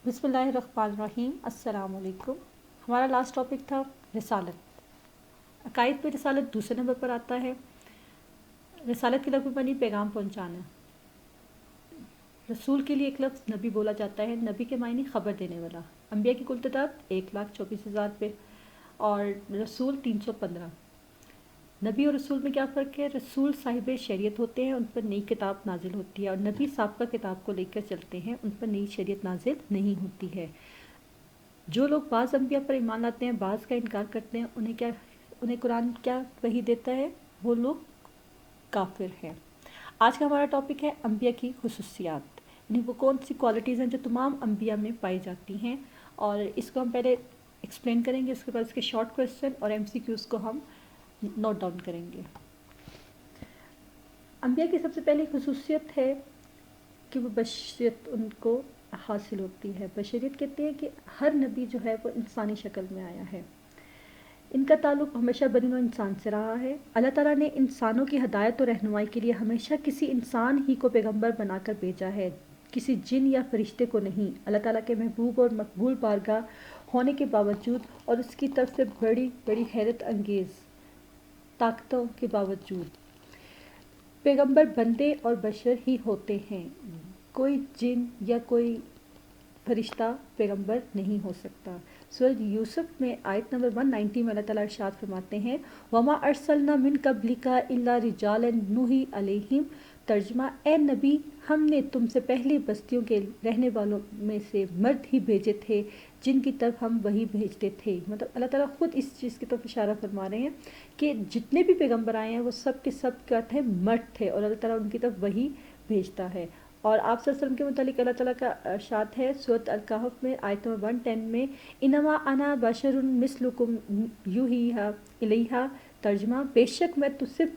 بسم اللہ الرحمن الرحیم. السلام علیکم. ہمارا لاسٹ ٹاپک تھا رسالت. عقائد پہ رسالت دوسرے نمبر پر آتا ہے. رسالت کے لفظ معنی پیغام پہنچانا. رسول کے لیے ایک لفظ نبی بولا جاتا ہے. نبی کے معنی خبر دینے والا. انبیاء کی کل تعداد 1,24,000 پہ اور رسول 315. نبی اور رسول میں کیا فرق ہے؟ رسول صاحب شریعت ہوتے ہیں، ان پر نئی کتاب نازل ہوتی ہے، اور نبی سابقہ کتاب کو لے کر چلتے ہیں، ان پر نئی شریعت نازل نہیں ہوتی ہے. جو لوگ بعض انبیاء پر ایمان لاتے ہیں، بعض کا انکار کرتے ہیں، انہیں قرآن کیا وحی دیتا ہے؟ وہ لوگ کافر ہیں. آج کا ہمارا ٹاپک ہے انبیاء کی خصوصیات، یعنی وہ کون سی کوالٹیز ہیں جو تمام انبیاء میں پائی جاتی ہیں، اور اس کو ہم پہلے ایکسپلین کریں گے، اس کے بعد اس کے شارٹ کویسچن اور MCQs کو ہم نوٹ ڈاؤن کریں گے. انبیاء کی سب سے پہلی خصوصیت ہے کہ وہ بشریت ان کو حاصل ہوتی ہے. بشریت کہتے ہیں کہ ہر نبی جو ہے وہ انسانی شکل میں آیا ہے. ان کا تعلق ہمیشہ بنی نوع انسان سے رہا ہے. اللہ تعالیٰ نے انسانوں کی ہدایت و رہنمائی کے لیے ہمیشہ کسی انسان ہی کو پیغمبر بنا کر بھیجا ہے، کسی جن یا فرشتے کو نہیں. اللہ تعالیٰ کے محبوب اور مقبول بارگاہ ہونے کے باوجود اور اس کی طرف سے بڑی بڑی حیرت انگیز طاقتوں کے باوجود پیغمبر بندے اور بشر ہی ہوتے ہیں. کوئی جن یا کوئی فرشتہ پیغمبر نہیں ہو سکتا. سورۃ یوسف میں آیت نمبر 190 میں اللہ تعالیٰ ارشاد فرماتے ہیں وَمَا أَرْسَلْنَا مِن قَبْلِكَ إِلَّا رِجَالًا نُوحِي إِلَيْهِمْ. ترجمہ: اے نبی، ہم نے تم سے پہلے بستیوں کے رہنے والوں میں سے مرد ہی بھیجے تھے جن کی طرف ہم وحی بھیجتے تھے. مطلب اللہ تعالیٰ خود اس چیز کی طرف اشارہ فرما رہے ہیں کہ جتنے بھی پیغمبر آئے ہیں وہ سب کے سب کیا تھے؟ مرد تھے، اور اللہ تعالیٰ ان کی طرف وحی بھیجتا ہے. اور آپ صلی اللہ علیہ وسلم کے متعلق اللہ تعالیٰ کا ارشاد ہے سورۃ الکہف میں آیت نمبر 110 میں انما انا بشر مثلکم یوحی الیہ. ترجمہ: بے شک میں تو صرف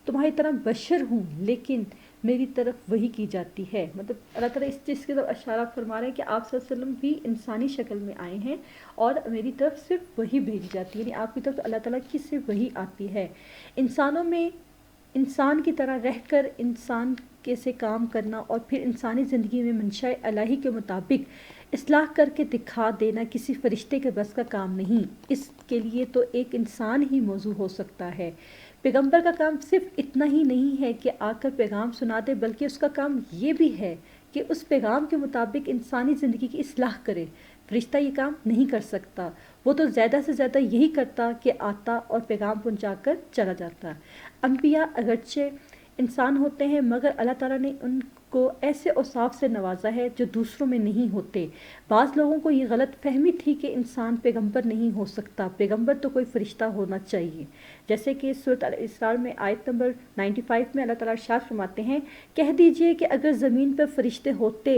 تمہاری طرح بشر ہوں، لیکن میری طرف وحی کی جاتی ہے. مطلب اللہ تعالیٰ اس چیز کی طرف اشارہ فرما رہے ہیں کہ آپ صلی اللہ علیہ وسلم بھی انسانی شکل میں آئے ہیں اور میری طرف صرف وحی بھیجی جاتی ہے، یعنی آپ کی طرف اللہ تعالیٰ کی صرف وحی آتی ہے. انسانوں میں انسان کی طرح رہ کر انسان کے سے کام کرنا اور پھر انسانی زندگی میں منشاء الہی کے مطابق اصلاح کر کے دکھا دینا کسی فرشتے کے بس کا کام نہیں. اس کے لیے تو ایک انسان ہی موزوں ہو سکتا ہے. پیغمبر کا کام صرف اتنا ہی نہیں ہے کہ آ کر پیغام سنا دے، بلکہ اس کا کام یہ بھی ہے کہ اس پیغام کے مطابق انسانی زندگی کی اصلاح کرے. فرشتہ یہ کام نہیں کر سکتا، وہ تو زیادہ سے زیادہ یہی کرتا کہ آتا اور پیغام پہنچا کر چلا جاتا. انبیاء اگرچہ انسان ہوتے ہیں مگر اللہ تعالیٰ نے ان کو ایسے اوصاف سے نوازا ہے جو دوسروں میں نہیں ہوتے. بعض لوگوں کو یہ غلط فہمی تھی کہ انسان پیغمبر نہیں ہو سکتا، پیغمبر تو کوئی فرشتہ ہونا چاہیے. جیسے کہ سورۃ الاسراء میں آیت نمبر 95 میں اللہ تعالیٰ ارشاد فرماتے ہیں کہہ دیجئے کہ اگر زمین پر فرشتے ہوتے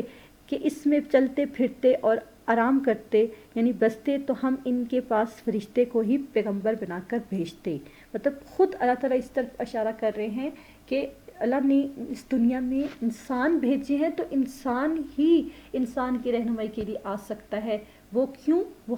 کہ اس میں چلتے پھرتے اور آرام کرتے یعنی بستے، تو ہم ان کے پاس فرشتے کو ہی پیغمبر بنا کر بھیجتے. مطلب خود اللہ تعالیٰ اس طرف اشارہ کر رہے ہیں کہ اللہ نے اس دنیا میں انسان بھیجے ہیں تو انسان ہی انسان کی رہنمائی کے لیے آ سکتا ہے. وہ کیوں؟ وہ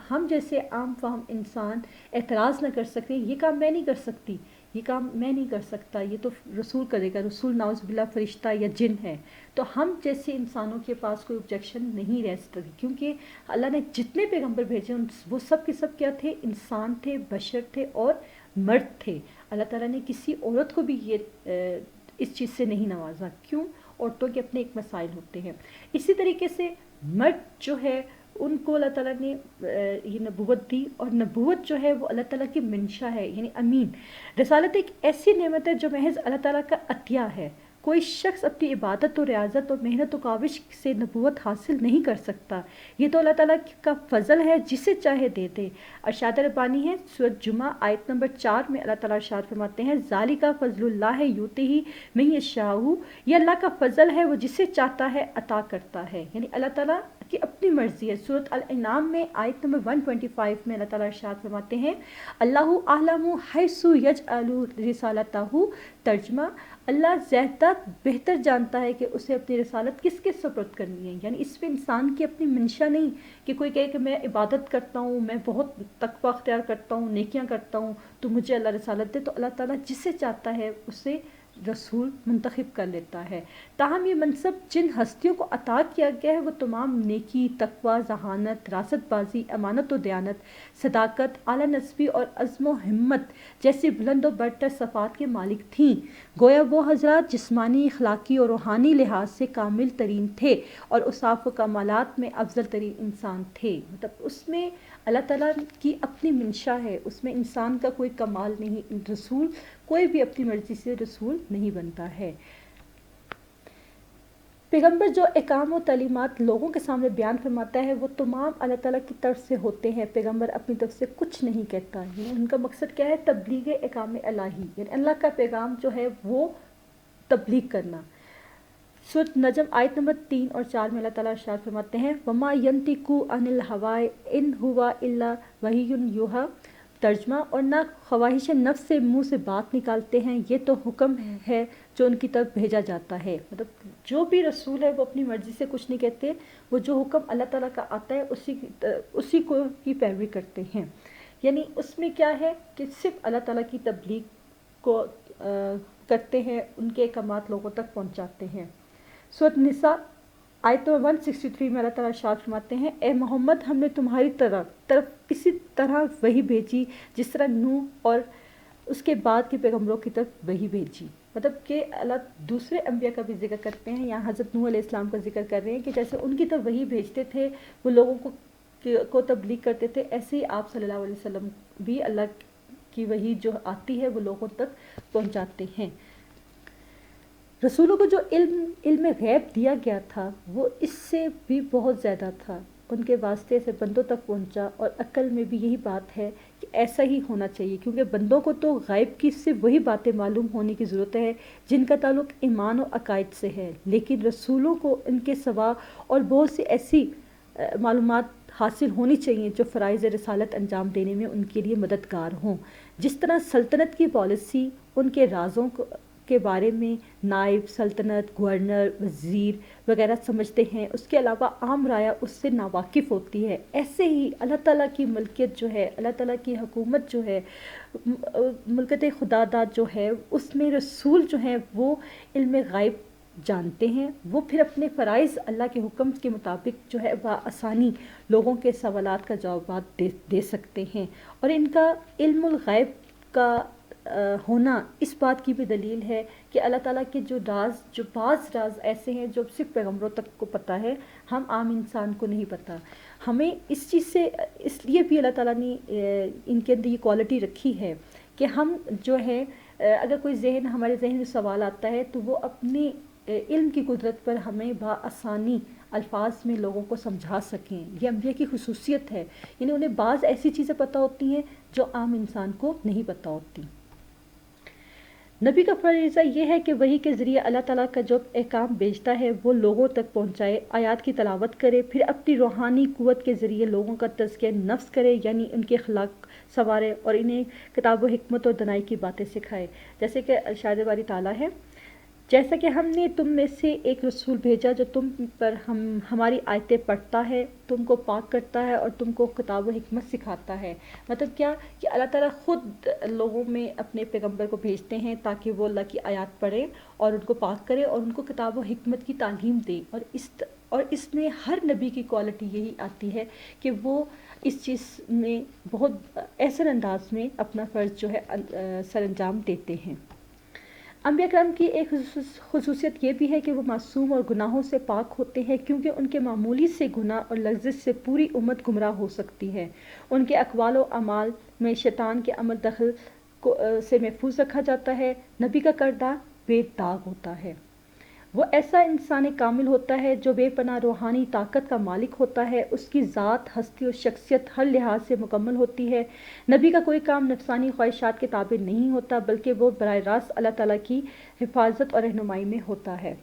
ہم جیسے عام فہم انسان اعتراض نہ کر سکیں یہ کام میں نہیں کر سکتی، یہ کام میں نہیں کر سکتا، یہ تو رسول کرے گا. رسول نعوذ باللہ فرشتہ یا جن ہے. تو ہم جیسے انسانوں کے پاس کوئی objection نہیں رہ سکتی، کیونکہ اللہ نے جتنے پیغمبر بھیجے وہ سب کے سب کیا تھے؟ انسان تھے، بشر تھے اور مرد تھے. اللہ تعالیٰ نے کسی عورت کو بھی یہ اس چیز سے نہیں نوازا. کیوں؟ عورتوں کے اپنے ایک مسائل ہوتے ہیں. اسی طریقے سے مرد جو ہے ان کو اللہ تعالیٰ نے یہ نبوت دی، اور نبوت جو ہے وہ اللہ تعالیٰ کی منشا ہے، یعنی امین. رسالت ایک ایسی نعمت ہے جو محض اللہ تعالیٰ کا عطیہ ہے. کوئی شخص اپنی عبادت و ریاضت اور محنت و کاوش سے نبوت حاصل نہیں کر سکتا، یہ تو اللہ تعالیٰ کا فضل ہے، جسے چاہے دے دے. ارشاد ربانی ہے سورۃ جمعہ آیت نمبر 4 میں اللہ تعالیٰ ارشاد فرماتے ہیں ذالک فضل اللہ یؤتیہ من یشاء. یہ اللہ کا فضل ہے، وہ جسے چاہتا ہے عطا کرتا ہے، یعنی اللہ تعالیٰ کی اپنی مرضی ہے. سورۃ الانعام میں آیت نمبر 125 میں اللہ تعالیٰ ارشاد فرماتے ہیں اللہ اعلم حیث یجعل رسالتہ. ترجمہ: اللہ زیادہ بہتر جانتا ہے کہ اسے اپنی رسالت کس کے سپرد کرنی ہے. یعنی اس پہ انسان کی اپنی منشا نہیں کہ کوئی کہے کہ میں عبادت کرتا ہوں، میں بہت تقویٰ اختیار کرتا ہوں، نیکیاں کرتا ہوں، تو مجھے اللہ رسالت دے. تو اللہ تعالیٰ جسے چاہتا ہے اسے رسول منتخب کر لیتا ہے۔ تاہم یہ منصب جن ہستیوں کو عطا کیا گیا ہے وہ تمام نیکی، تقوی، ذہانت، راست بازی، امانت و دیانت، صداقت، اعلیٰ نسبی اور عزم و ہمت جیسی بلند و برتر صفات کے مالک تھیں۔ گویا وہ حضرات جسمانی، اخلاقی اور روحانی لحاظ سے کامل ترین تھے اور اوصاف و کمالات میں افضل ترین انسان تھے۔ مطلب اس میں اللہ تعالیٰ کی اپنی منشا ہے، اس میں انسان کا کوئی کمال نہیں۔ رسول کوئی بھی اپنی مرضی سے رسول نہیں بنتا ہے۔ پیغمبر جو احکام و تعلیمات لوگوں کے سامنے بیان فرماتا ہے وہ تمام اللہ تعالیٰ کی طرف سے ہوتے ہیں۔ پیغمبر اپنی طرف سے کچھ نہیں کہتا، یعنی ان کا مقصد کیا ہے؟ تبلیغ احکام الہی، یعنی اللہ کا پیغام جو ہے وہ تبلیغ کرنا۔ سورۃ نجم آیت نمبر 3 اور 4 میں اللہ تعالیٰ ارشاد فرماتے ہیں وَمَا يَنطِقُ عَنِ الْهَوَىٰ إِنْ هُوَ إِلَّا وَحْيٌ يُوحَىٰ۔ ترجمہ، اور نہ خواہش نفس سے منہ سے بات نکالتے ہیں، یہ تو حکم ہے جو ان کی طرف بھیجا جاتا ہے۔ مطلب جو بھی رسول ہے وہ اپنی مرضی سے کچھ نہیں کہتے، وہ جو حکم اللہ تعالیٰ کا آتا ہے اسی کو کی پیروی کرتے ہیں۔ یعنی اس میں کیا ہے کہ صرف اللہ تعالیٰ کی تبلیغ کو کرتے ہیں، ان کے احکامات لوگوں تک پہنچاتے ہیں۔ سورۃ نساء آیت 163 میں اللہ تعالیٰ ارشاد فرماتے ہیں اے محمد ہم نے تمہاری طرف اسی طرح وحی بھیجی جس طرح نوح اور اس کے بعد کے پیغمبروں کی طرف وحی بھیجی۔ مطلب کہ اللہ دوسرے انبیاء کا بھی ذکر کرتے ہیں، یہاں حضرت نوح علیہ السلام کا ذکر کر رہے ہیں کہ جیسے ان کی طرف وحی بھیجتے تھے، وہ لوگوں کو تبلیغ کرتے تھے، ایسے ہی آپ صلی اللہ علیہ وسلم بھی اللہ کی وحی جو آتی ہے وہ لوگوں تک پہنچاتے ہیں۔ رسولوں کو جو علم غیب دیا گیا تھا وہ اس سے بھی بہت زیادہ تھا، ان کے واسطے سے بندوں تک پہنچا، اور عقل میں بھی یہی بات ہے کہ ایسا ہی ہونا چاہیے، کیونکہ بندوں کو تو غیب کی صرف وہی باتیں معلوم ہونے کی ضرورت ہے جن کا تعلق ایمان و عقائد سے ہے، لیکن رسولوں کو ان کے سوا اور بہت سی ایسی معلومات حاصل ہونی چاہیے جو فرائض رسالت انجام دینے میں ان کے لیے مددگار ہوں۔ جس طرح سلطنت کی پالیسی ان کے رازوں کے بارے میں نائب سلطنت، گورنر، وزیر وغیرہ سمجھتے ہیں، اس کے علاوہ عام رعایا اس سے ناواقف ہوتی ہے، ایسے ہی اللہ تعالیٰ کی ملکیت جو ہے، اللہ تعالیٰ کی حکومت جو ہے، ملکت خدا داد جو ہے، اس میں رسول جو ہیں وہ علم غیب جانتے ہیں، وہ پھر اپنے فرائض اللہ کے حکم کے مطابق جو ہے بآسانی لوگوں کے سوالات کا جوابات دے سکتے ہیں، اور ان کا علم الغیب کا ہونا اس بات کی بھی دلیل ہے کہ اللہ تعالیٰ کے جو بعض راز ایسے ہیں جو صرف پیغمبروں تک کو پتہ ہے، ہم عام انسان کو نہیں پتہ۔ ہمیں اس چیز سے اس لیے بھی اللہ تعالیٰ نے ان کے اندر یہ کوالٹی رکھی ہے کہ ہم جو ہے اگر کوئی ہمارے ذہن میں سوال آتا ہے تو وہ اپنے علم کی قدرت پر ہمیں بآسانی الفاظ میں لوگوں کو سمجھا سکیں۔ یہ انبیاء کی خصوصیت ہے، یعنی انہیں بعض ایسی چیزیں پتہ ہوتی ہیں جو عام انسان کو نہیں پتہ ہوتی۔ نبی کا فریضہ یہ ہے کہ وحی کے ذریعے اللہ تعالیٰ کا جو احکام بھیجتا ہے وہ لوگوں تک پہنچائے، آیات کی تلاوت کرے، پھر اپنی روحانی قوت کے ذریعے لوگوں کا تزکیہ نفس کرے، یعنی ان کے اخلاق سنوارے اور انہیں کتاب و حکمت اور دانائی کی باتیں سکھائے۔ جیسے کہ ارشاد باری تعالیٰ ہے جیسا کہ ہم نے تم میں سے ایک رسول بھیجا جو تم پر ہماری آیتیں پڑھتا ہے، تم کو پاک کرتا ہے اور تم کو کتاب و حکمت سکھاتا ہے۔ مطلب کیا کہ اللہ تعالیٰ خود لوگوں میں اپنے پیغمبر کو بھیجتے ہیں تاکہ وہ اللہ کی آیات پڑھیں اور ان کو پاک کرے اور ان کو کتاب و حکمت کی تعلیم دے، اور اس میں ہر نبی کی کوالٹی یہی آتی ہے کہ وہ اس چیز میں بہت احسن انداز میں اپنا فرض جو ہے سر انجام دیتے ہیں۔ انبیاء کرام کی ایک خصوصیت یہ بھی ہے کہ وہ معصوم اور گناہوں سے پاک ہوتے ہیں، کیونکہ ان کے معمولی سے گناہ اور لغزش سے پوری امت گمراہ ہو سکتی ہے۔ ان کے اقوال و اعمال میں شیطان کے عمل دخل سے محفوظ رکھا جاتا ہے۔ نبی کا کردار بے داغ ہوتا ہے، وہ ایسا انسان کامل ہوتا ہے جو بے پناہ روحانی طاقت کا مالک ہوتا ہے، اس کی ذات، ہستی اور شخصیت ہر لحاظ سے مکمل ہوتی ہے۔ نبی کا کوئی کام نفسانی خواہشات کے تابع نہیں ہوتا، بلکہ وہ براہ راست اللہ تعالیٰ کی حفاظت اور رہنمائی میں ہوتا ہے۔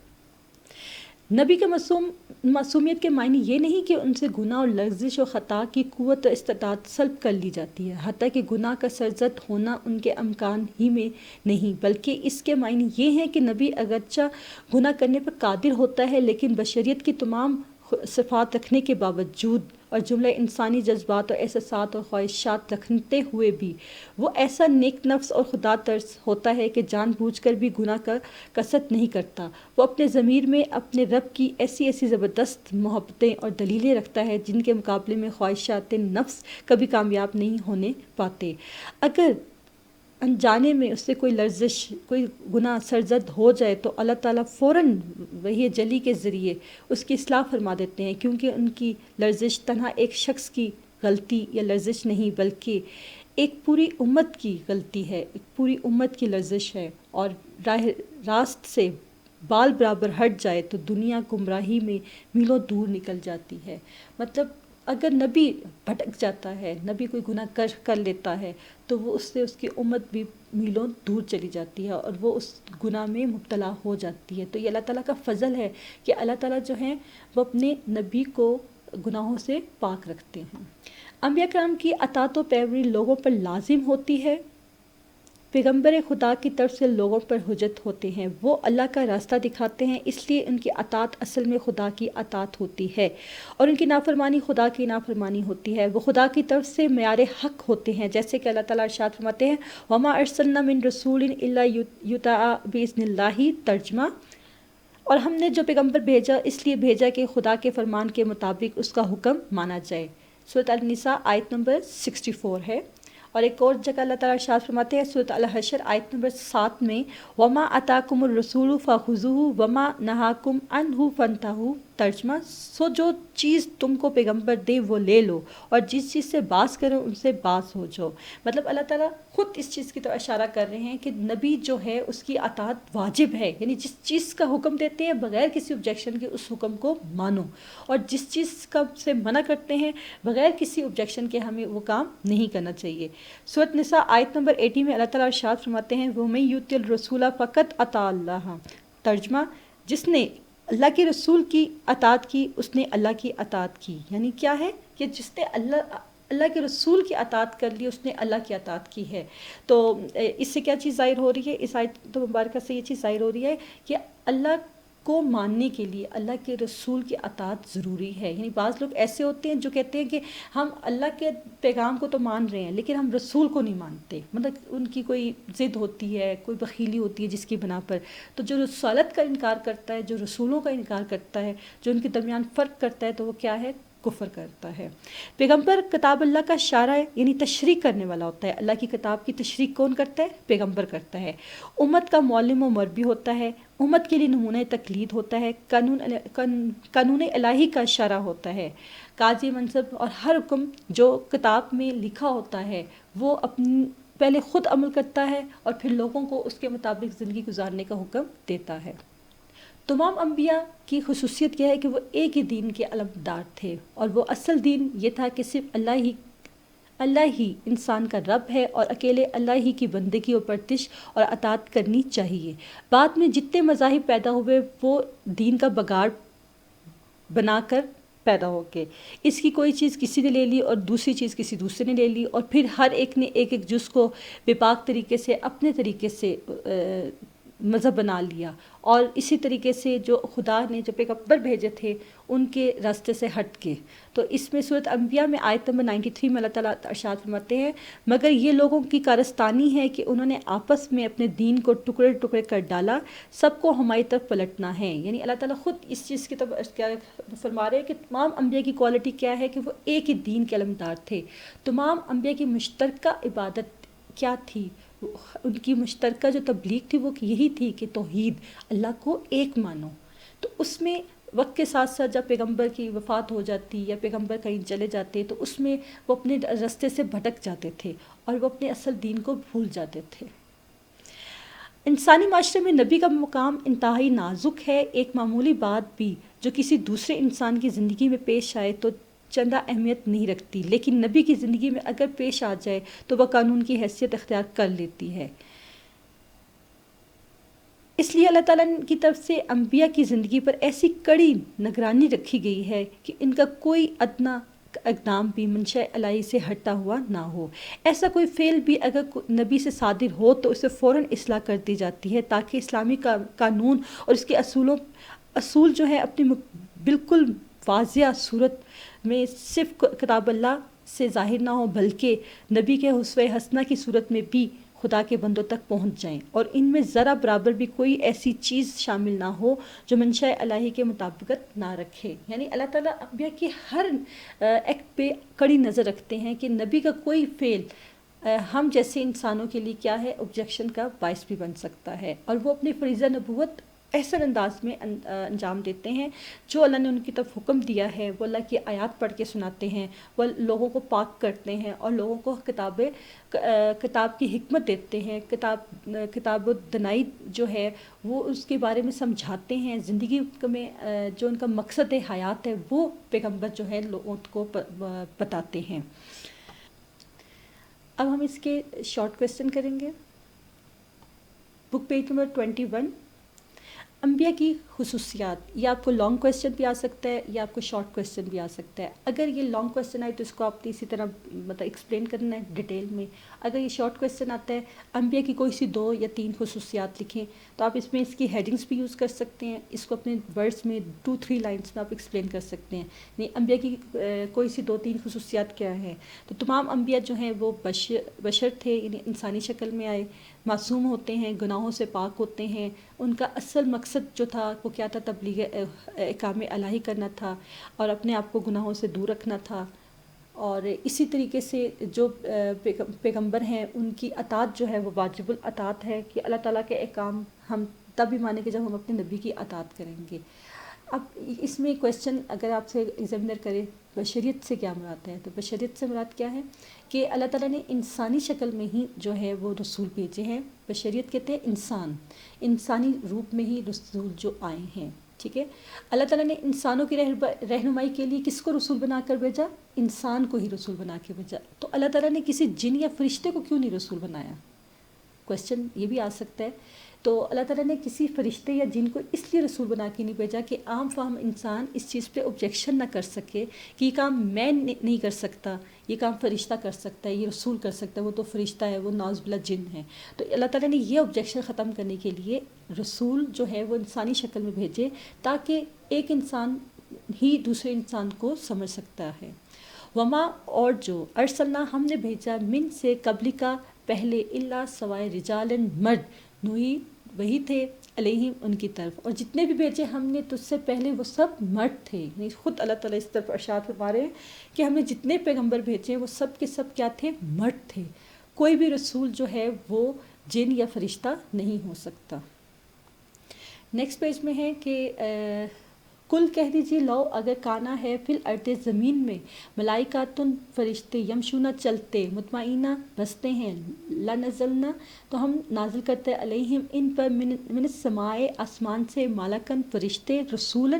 نبی کے معصومیت کے معنی یہ نہیں کہ ان سے گناہ اور لغزش اور خطا کی قوت و استطاعت سلب کر لی جاتی ہے، حتیٰ کہ گناہ کا سرزد ہونا ان کے امکان ہی میں نہیں، بلکہ اس کے معنی یہ ہیں کہ نبی اگرچہ گناہ کرنے پر قادر ہوتا ہے لیکن بشریت کی تمام صفات رکھنے کے باوجود اور جملہ انسانی جذبات اور احساسات اور خواہشات رکھتے ہوئے بھی وہ ایسا نیک نفس اور خدا ترس ہوتا ہے کہ جان بوجھ کر بھی گناہ کا قصد نہیں کرتا. وہ اپنے ضمیر میں اپنے رب کی ایسی ایسی زبردست محبتیں اور دلیلیں رکھتا ہے جن کے مقابلے میں خواہشات نفس کبھی کامیاب نہیں ہونے پاتے. اگر انجانے میں اس سے کوئی لرزش، کوئی گناہ سرزد ہو جائے تو اللہ تعالیٰ فوراً وحی جلی کے ذریعے اس کی اصلاح فرما دیتے ہیں، کیونکہ ان کی لرزش تنہا ایک شخص کی غلطی یا لرزش نہیں بلکہ ایک پوری امت کی غلطی ہے، ایک پوری امت کی لرزش ہے. اور راہ راست سے بال برابر ہٹ جائے تو دنیا گمراہی میں میلوں دور نکل جاتی ہے. مطلب اگر نبی بھٹک جاتا ہے، نبی کوئی گناہ کر لیتا ہے تو وہ اس سے اس کی امت بھی میلوں دور چلی جاتی ہے اور وہ اس گناہ میں مبتلا ہو جاتی ہے. تو یہ اللہ تعالیٰ کا فضل ہے کہ اللہ تعالیٰ جو ہیں وہ اپنے نبی کو گناہوں سے پاک رکھتے ہیں. انبیاء کرام کی اطاعت و پیروی لوگوں پر لازم ہوتی ہے. پیغمبر خدا کی طرف سے لوگوں پر حجت ہوتے ہیں، وہ اللہ کا راستہ دکھاتے ہیں، اس لیے ان کی اطاعت اصل میں خدا کی اطاعت ہوتی ہے اور ان کی نافرمانی خدا کی نافرمانی ہوتی ہے. وہ خدا کی طرف سے معیار حق ہوتے ہیں، جیسے کہ اللہ تعالیٰ ارشاد فرماتے ہیں وَمَا أَرْسَلْنَا مِن رَسُولٍ إِلَّا يُطَاعَ بِإِذْنِ اللَّهِ. ترجمہ، اور ہم نے جو پیغمبر بھیجا اس لیے بھیجا کہ خدا کے فرمان کے مطابق اس کا حکم مانا جائے. سورۃ النساء آیت نمبر 64 ہے. اور ایک اور جگہ اللہ تعالیٰ ارشاد فرماتے ہیں سورۃ الحشر آیت نمبر 7 میں وَمَا أَتَاكُمُ الرَّسُولُ فَخُذُوهُ وَمَا نَهَاكُمْ عَنْهُ فَانْتَهُوا. ترجمہ، سو جو چیز تم کو پیغمبر دے وہ لے لو اور جس چیز سے باز کرو ان سے باز ہو جاؤ. مطلب اللہ تعالیٰ خود اس چیز کی طرف اشارہ کر رہے ہیں کہ نبی جو ہے اس کی اطاعت واجب ہے، یعنی جس چیز کا حکم دیتے ہیں بغیر کسی آبجیکشن کے اس حکم کو مانو، اور جس چیز کا سے منع کرتے ہیں بغیر کسی آبجیکشن کے ہمیں وہ کام نہیں کرنا چاہیے. سورۃ نساء آیت نمبر 80 میں اللہ تعالیٰ ارشاد فرماتے ہیں وَمَن يُطِعِ الرَّسُولَ فَقَدْ أَطَاعَ اللَّهَ. ترجمہ، جس نے اللہ کے رسول کی اطاعت کی اس نے اللہ کی اطاعت کی. یعنی کیا ہے کہ جس نے اللہ کے رسول کی اطاعت کر لی اس نے اللہ کی اطاعت کی ہے. تو اس سے کیا چیز ظاہر ہو رہی ہے؟ اس آیت مبارکہ سے یہ چیز ظاہر ہو رہی ہے کہ اللہ کو ماننے کے لیے اللہ کے رسول کی اطاعت ضروری ہے. یعنی بعض لوگ ایسے ہوتے ہیں جو کہتے ہیں کہ ہم اللہ کے پیغام کو تو مان رہے ہیں لیکن ہم رسول کو نہیں مانتے. مطلب ان کی کوئی ضد ہوتی ہے، کوئی بخیلی ہوتی ہے جس کی بنا پر. تو جو رسالت کا انکار کرتا ہے، جو رسولوں کا انکار کرتا ہے، جو ان کے درمیان فرق کرتا ہے، تو وہ کیا ہے؟ کفر کرتا ہے. پیغمبر کتاب اللہ کا شارع یعنی تشریح کرنے والا ہوتا ہے. اللہ کی کتاب کی تشریح کون کرتا ہے؟ پیغمبر کرتا ہے. امت کا معلم و مربی ہوتا ہے. امت کے لیے نمونہ تقلید ہوتا ہے. قانون الہی کا اشارہ ہوتا ہے. قاضی منصب اور ہر حکم جو کتاب میں لکھا ہوتا ہے وہ اپنی پہلے خود عمل کرتا ہے اور پھر لوگوں کو اس کے مطابق زندگی گزارنے کا حکم دیتا ہے. تمام انبیاء کی خصوصیت یہ ہے کہ وہ ایک ہی دین کے علمدار تھے اور وہ اصل دین یہ تھا کہ صرف اللہ ہی انسان کا رب ہے اور اکیلے اللہ ہی کی بندگی اور پرستش اور اطاعت کرنی چاہیے. بعد میں جتنے مذاہب پیدا ہوئے وہ دین کا بگاڑ بنا کر پیدا ہو کے اس کی کوئی چیز کسی نے لے لی اور دوسری چیز کسی دوسرے نے لے لی اور پھر ہر ایک نے ایک ایک جز کو بے پاک طریقے سے اپنے طریقے سے مذہب بنا لیا. اور اسی طریقے سے جو خدا نے جو پیغمبر بھیجے تھے ان کے راستے سے ہٹ کے. تو اس میں سورۃ انبیاء میں آیت نمبر 93 میں اللہ تعالیٰ ارشاد فرماتے ہیں مگر یہ لوگوں کی کارستانی ہے کہ انہوں نے آپس میں اپنے دین کو ٹکڑے ٹکڑے کر ڈالا، سب کو ہماری طرف پلٹنا ہے. یعنی اللہ تعالیٰ خود اس چیز کی طرف کیا فرما رہے ہیں کہ تمام انبیاء کی کوالٹی کیا ہے کہ وہ ایک ہی دین کے علمدار تھے. تمام انبیاء کی مشترکہ عبادت کیا تھی؟ ان کی مشترکہ جو تبلیغ تھی وہ یہی تھی کہ توحید، اللہ کو ایک مانو. تو اس میں وقت کے ساتھ ساتھ جب پیغمبر کی وفات ہو جاتی یا پیغمبر کہیں چلے جاتے تو اس میں وہ اپنے راستے سے بھٹک جاتے تھے اور وہ اپنے اصل دین کو بھول جاتے تھے. انسانی معاشرے میں نبی کا مقام انتہائی نازک ہے. ایک معمولی بات بھی جو کسی دوسرے انسان کی زندگی میں پیش آئے تو چندہ اہمیت نہیں رکھتی، لیکن نبی کی زندگی میں اگر پیش آ جائے تو وہ قانون کی حیثیت اختیار کر لیتی ہے. اس لیے اللہ تعالیٰ کی طرف سے انبیاء کی زندگی پر ایسی کڑی نگرانی رکھی گئی ہے کہ ان کا کوئی ادنا اقدام بھی منشاء الہی سے ہٹا ہوا نہ ہو. ایسا کوئی فعل بھی اگر نبی سے صادر ہو تو اسے فوراً اصلاح کر دی جاتی ہے تاکہ اسلامی قانون اور اس کے اصول جو ہے اپنی بالکل واضح صورت میں صرف کتاب اللہ سے ظاہر نہ ہو بلکہ نبی کے اسوہ حسنہ کی صورت میں بھی خدا کے بندوں تک پہنچ جائیں، اور ان میں ذرا برابر بھی کوئی ایسی چیز شامل نہ ہو جو منشاء الہی کے مطابقت نہ رکھے۔ یعنی اللہ تعالیٰ انبیاء کی ہر ایکٹ پہ کڑی نظر رکھتے ہیں کہ نبی کا کوئی فعل ہم جیسے انسانوں کے لیے کیا ہے، آبجیکشن کا باعث بھی بن سکتا ہے، اور وہ اپنی فریضہ نبوت احسن انداز میں انجام دیتے ہیں۔ جو اللہ نے ان کی طرف حکم دیا ہے وہ اللہ کی آیات پڑھ کے سناتے ہیں، وہ لوگوں کو پاک کرتے ہیں اور لوگوں کو کتاب کی حکمت دیتے ہیں، کتاب و دنائی جو ہے وہ اس کے بارے میں سمجھاتے ہیں، زندگی میں جو ان کا مقصد حیات ہے وہ پیغمبر جو ہے لوگوں کو بتاتے ہیں۔ اب ہم اس کے شارٹ کویسچن کریں گے۔ بک پیج نمبر 21، انبیاء کی خصوصیات۔ یہ آپ کو لانگ کویسچن بھی آ سکتا ہے یا آپ کو شارٹ کویسچن بھی آ سکتا ہے۔ اگر یہ لانگ کویسچن آئے تو اس کو آپ نے اسی طرح مطلب ایکسپلین کرنا ہے ڈیٹیل میں۔ اگر یہ شارٹ کویسچن آتا ہے انبیاء کی کوئی سی 2 یا 3 خصوصیات لکھیں، تو آپ اس میں اس کی ہیڈنگس بھی یوز کر سکتے ہیں، اس کو اپنے ورڈس میں 2-3 لائنس میں آپ ایکسپلین کر سکتے ہیں۔ یعنی انبیاء کی کوئی سی 2-3 خصوصیات کیا ہیں؟ تو تمام انبیاء جو ہیں وہ بشر تھے، یعنی انسانی شکل میں آئے، معصوم ہوتے ہیں، گناہوں سے پاک ہوتے ہیں، ان کا اصل مقصد جو تھا وہ کیا تھا؟ تبلیغ احکام الہی کرنا تھا اور اپنے آپ کو گناہوں سے دور رکھنا تھا۔ اور اسی طریقے سے جو پیغمبر ہیں ان کی اطاعت جو ہے وہ واجب الاطاعت ہے، کہ اللہ تعالیٰ کے احکام ہم تب بھی مانیں گے جب ہم اپنے نبی کی اطاعت کریں گے۔ اب اس میں کویسچن اگر آپ سے ایگزامینر کرے بشریت سے کیا مراد ہے، تو بشریت سے مراد کیا ہے کہ اللہ تعالیٰ نے انسانی شکل میں ہی جو ہے وہ رسول بھیجے ہیں۔ بشریت کہتے ہیں انسانی روپ میں ہی رسول جو آئے ہیں، ٹھیک ہے۔ اللہ تعالیٰ نے انسانوں کی رہنمائی کے لیے کس کو رسول بنا کر بھیجا؟ انسان کو ہی رسول بنا کے بھیجا۔ تو اللہ تعالیٰ نے کسی جن یا فرشتے کو کیوں نہیں رسول بنایا؟ کویسچن یہ بھی آ سکتا ہے۔ تو اللہ تعالیٰ نے کسی فرشتے یا جن کو اس لیے رسول بنا کے نہیں بھیجا کہ عام فہم انسان اس چیز پہ آبجیکشن نہ کر سکے کہ یہ کام میں نہیں کر سکتا، یہ کام فرشتہ کر سکتا ہے، یہ رسول کر سکتا ہے، وہ تو فرشتہ ہے، وہ نعوذ باللہ جن ہے۔ تو اللہ تعالیٰ نے یہ آبجیکشن ختم کرنے کے لیے رسول جو ہے وہ انسانی شکل میں بھیجے، تاکہ ایک انسان ہی دوسرے انسان کو سمجھ سکتا ہے۔ وما اور جو ارسلنا ہم نے بھیجا من سے قبل کا پہلے اللہ سوائے رجالن مرد نوحی وہی تھے علیہم ان کی طرف، اور جتنے بھی بھیجے ہم نے تجھ سے پہلے وہ سب مرد تھے۔ یعنی خود اللہ تعالیٰ اس طرف ارشاد فرما رہے ہیں کہ ہم نے جتنے پیغمبر بھیجے وہ سب کے سب کیا تھے؟ مرد تھے۔ کوئی بھی رسول جو ہے وہ جن یا فرشتہ نہیں ہو سکتا۔ نیکسٹ پیج میں ہے کہ کل کہہ دیجیے لو اگر کانا ہے فی الارض زمین میں ملائکاتن فرشتے یمشونہ چلتے مطمئنہ بستے ہیں لنزلنا تو ہم نازل کرتے علیہم ان پر من السماء آسمان سے ملکن فرشتے رسول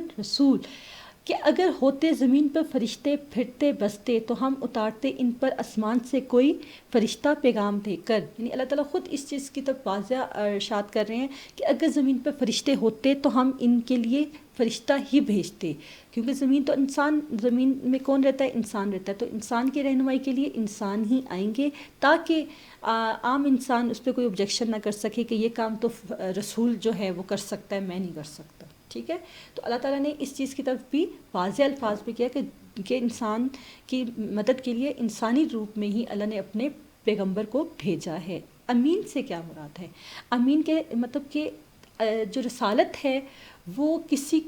کہ اگر ہوتے زمین پر فرشتے پھرتے بستے تو ہم اتارتے ان پر آسمان سے کوئی فرشتہ پیغام دے کر۔ یعنی اللہ تعالیٰ خود اس چیز کی طرف واضح ارشاد کر رہے ہیں کہ اگر زمین پر فرشتے ہوتے تو ہم ان کے لیے فرشتہ ہی بھیجتے، کیونکہ زمین میں کون رہتا ہے؟ انسان رہتا ہے، تو انسان کی رہنمائی کے لیے انسان ہی آئیں گے، تاکہ عام انسان اس پہ کوئی آبجیکشن نہ کر سکے کہ یہ کام تو رسول جو ہے وہ کر سکتا ہے، میں نہیں کر سکتا، ٹھیک ہے۔ تو اللہ تعالیٰ نے اس چیز کی طرف بھی واضح الفاظ میں کیا کہ انسان کی مدد کے لیے انسانی روپ میں ہی اللہ نے اپنے پیغمبر کو بھیجا ہے۔ امین سے کیا مراد ہے؟ امین کے مطلب کہ جو رسالت ہے وہ کسی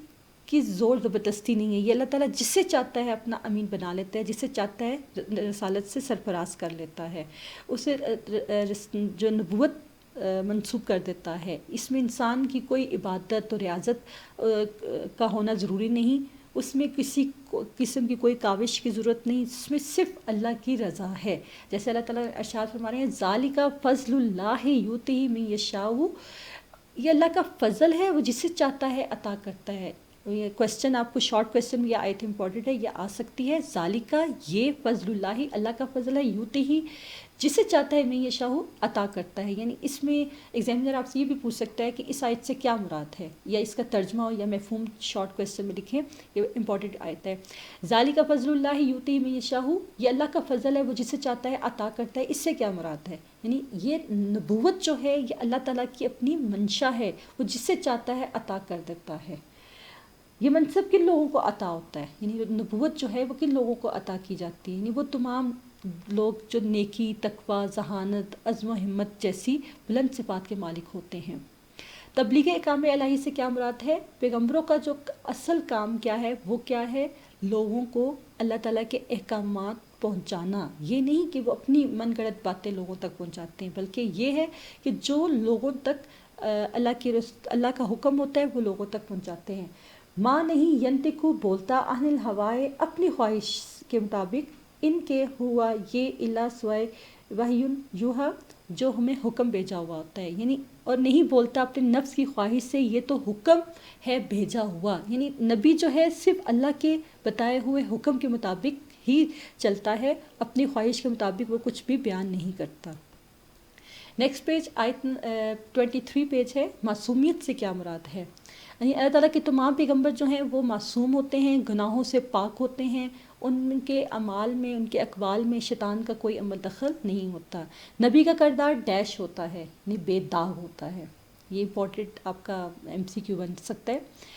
کی زور زبردستی نہیں ہے، یہ اللہ تعالیٰ جسے چاہتا ہے اپنا امین بنا لیتا ہے، جسے چاہتا ہے رسالت سے سرفراز کر لیتا ہے، اسے جو نبوت منسوب کر دیتا ہے۔ اس میں انسان کی کوئی عبادت اور ریاضت کا ہونا ضروری نہیں، اس میں کسی قسم کی کوئی کاوش کی ضرورت نہیں، اس میں صرف اللہ کی رضا ہے۔ جیسے اللہ تعالیٰ ارشاد فرما رہے ہیں ذالک فضل اللہ یؤتیہ من یشاء، یہ اللہ کا فضل ہے، وہ جسے چاہتا ہے عطا کرتا ہے۔ یہ کویسچن آپ کو شارٹ کویسچن یہ آیت امپورٹنٹ ہے، یہ آ سکتی ہے۔ ذالک یہ فضل اللہ، اللہ کا فضل ہے، یؤتیہ جسے چاہتا ہے میں یشاء عطا کرتا ہے۔ یعنی اس میں ایگزامینر آپ سے یہ بھی پوچھ سکتا ہے کہ اس آیت سے کیا مراد ہے، یا اس کا ترجمہ ہو یا مفہوم شارٹ کویسچن میں لکھیں، یہ امپورٹنٹ آیت ہے۔ ذالک فضل اللہ یؤتیہ من یشاء، یہ اللہ کا فضل ہے، وہ جسے چاہتا ہے عطا کرتا ہے۔ اس سے کیا مراد ہے؟ یعنی یہ نبوت جو ہے یہ اللہ تعالیٰ کی اپنی منشا ہے، وہ جسے چاہتا ہے عطا کر دیتا ہے۔ یہ منصب کن لوگوں کو عطا ہوتا ہے، یعنی نبوت جو ہے وہ کن لوگوں کو عطا کی جاتی ہے، یعنی وہ تمام لوگ جو نیکی، تقوی، ذہانت، عزم و ہمت جیسی بلند صفات کے مالک ہوتے ہیں۔ تبلیغ احکام الہی سے کیا مراد ہے؟ پیغمبروں کا جو اصل کام کیا ہے، وہ کیا ہے؟ لوگوں کو اللہ تعالیٰ کے احکامات پہنچانا۔ یہ نہیں کہ وہ اپنی من گڑت باتیں لوگوں تک پہنچاتے ہیں، بلکہ یہ ہے کہ جو لوگوں تک اللہ کا حکم ہوتا ہے وہ لوگوں تک پہنچاتے ہیں۔ ماں نہیں ینتقو بولتا عن الہوائے اپنی خواہش کے مطابق، ان کے ہوا یہ الا سوائے وحی یوحا جو ہمیں حکم بھیجا ہوا ہوتا ہے، یعنی اور نہیں بولتا اپنے نفس کی خواہش سے، یہ تو حکم ہے بھیجا ہوا، یعنی نبی جو ہے صرف اللہ کے بتائے ہوئے حکم کے مطابق ہی چلتا ہے، اپنی خواہش کے مطابق وہ کچھ بھی بیان نہیں کرتا۔ نیکسٹ پیج آیت 23 پیج ہے، معصومیت سے کیا مراد ہے؟ یعنی اللہ تعالیٰ کے تمام پیغمبر جو ہیں وہ معصوم ہوتے ہیں، گناہوں سے پاک ہوتے ہیں، ان کے اعمال میں، ان کے اقوال میں شیطان کا کوئی عمل دخل نہیں ہوتا۔ نبی کا کردار ڈیش ہوتا ہے، یعنی بے داغ ہوتا ہے۔ یہ امپورٹنٹ آپ کا MCQ بن سکتا ہے۔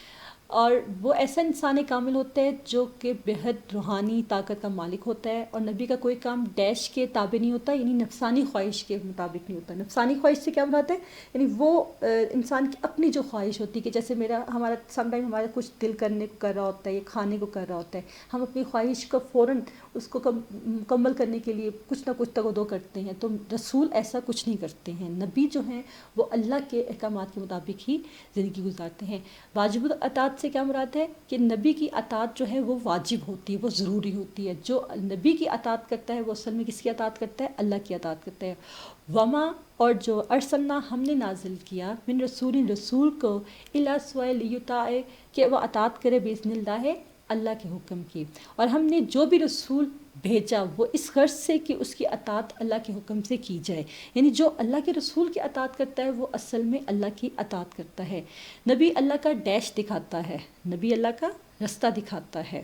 اور وہ ایسا انسان کامل ہوتا ہے جو کہ بےحد روحانی طاقت کا مالک ہوتا ہے، اور نبی کا کوئی کام ڈیش کے تابع نہیں ہوتا، یعنی نفسانی خواہش کے مطابق نہیں ہوتا۔ نفسانی خواہش سے کیا مراد ہے؟ یعنی وہ انسان کی اپنی جو خواہش ہوتی ہے کہ جیسے ہمارا سم ٹائم ہمارا کچھ دل کرنے کو کر رہا ہوتا ہے یا کھانے کو کر رہا ہوتا ہے، ہم اپنی خواہش کو فوراً اس کو مکمل کرنے کے لیے کچھ نہ کچھ تگ و دو کرتے ہیں، تو رسول ایسا کچھ نہیں کرتے ہیں۔ نبی جو ہیں وہ اللہ کے احکامات کے مطابق ہی زندگی گزارتے ہیں۔ واجب الاطاعت سے کیا مراد ہے؟ کہ نبی کی اطاعت جو ہے وہ واجب ہوتی ہے، وہ ضروری ہوتی ہے۔ جو نبی کی اطاعت کرتا ہے وہ اصل میں کس کی اطاعت کرتا ہے؟ اللہ کی اطاعت کرتا ہے۔ وما اور جو ارسلنا ہم نے نازل کیا من رسول کو الا سوائے لیطاع کہ وہ اطاعت کرے باذن اللہ ہے، اللہ کے حکم کی، اور ہم نے جو بھی رسول بھیجا وہ اس غرض سے کہ اس کی اطاعت اللہ کے حکم سے کی جائے، یعنی جو اللہ کے رسول کی اطاعت کرتا ہے وہ اصل میں اللہ کی اطاعت کرتا ہے۔ نبی اللہ کا ڈیش دکھاتا ہے، نبی اللہ کا رستہ دکھاتا ہے،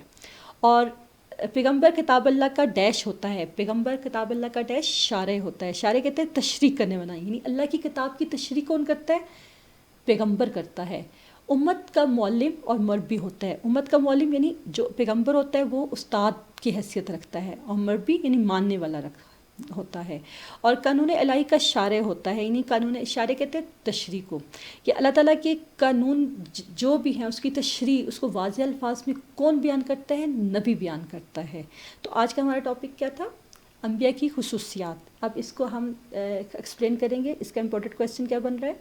اور پیغمبر کتاب اللہ کا ڈیش ہوتا ہے۔ پیغمبر کتاب اللہ کا ڈیش شارع ہوتا ہے۔ شارع کہتے ہیں تشریح کرنے والا، یعنی اللہ کی کتاب کی تشریح کون کرتا ہے؟ پیغمبر کرتا ہے۔ امت کا معلم اور مربی ہوتا ہے۔ امت کا معلم یعنی جو پیغمبر ہوتا ہے وہ استاد کی حیثیت رکھتا ہے، اور مربی یعنی ماننے والا ہوتا ہے۔ اور قانون الہی کا شارع ہوتا ہے، یعنی قانون شارع کہتے ہیں تشریح کو، کہ اللہ تعالیٰ کے قانون جو بھی ہیں اس کی تشریح، اس کو واضح الفاظ میں کون بیان کرتا ہے؟ نبی بیان کرتا ہے۔ تو آج کا ہمارا ٹاپک کیا تھا؟ انبیاء کی خصوصیات۔ اب اس کو ہم ایکسپلین کریں گے۔ اس کا امپورٹنٹ کویسچن کیا بن رہا ہے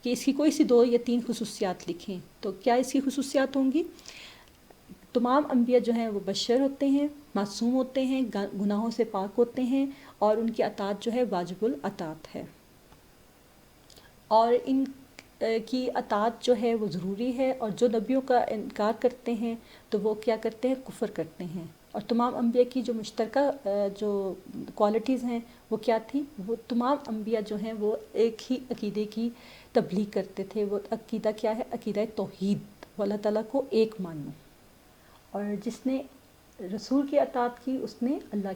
کہ اس کی کوئی سی 2 یا 3 خصوصیات لکھیں۔ تو کیا اس کی خصوصیات ہوں گی؟ تمام انبیاء جو ہیں وہ بشر ہوتے ہیں، معصوم ہوتے ہیں، گناہوں سے پاک ہوتے ہیں، اور ان کی اطاعت جو ہے واجب الاطاعت ہے، اور ان کی اطاعت جو ہے وہ ضروری ہے، اور جو نبیوں کا انکار کرتے ہیں تو وہ کیا کرتے ہیں؟ کفر کرتے ہیں۔ اور تمام انبیاء کی جو مشترکہ جو کوالٹیز ہیں وہ کیا تھی؟ وہ تمام انبیاء جو ہیں وہ ایک ہی عقیدے کی تبلیغ کرتے تھے۔ وہ عقیدہ کیا ہے؟ عقیدہ توحید، وہ اللہ تعالیٰ کو ایک ماننا، اور جس نے رسول کی اطاعت کی اس نے اللہ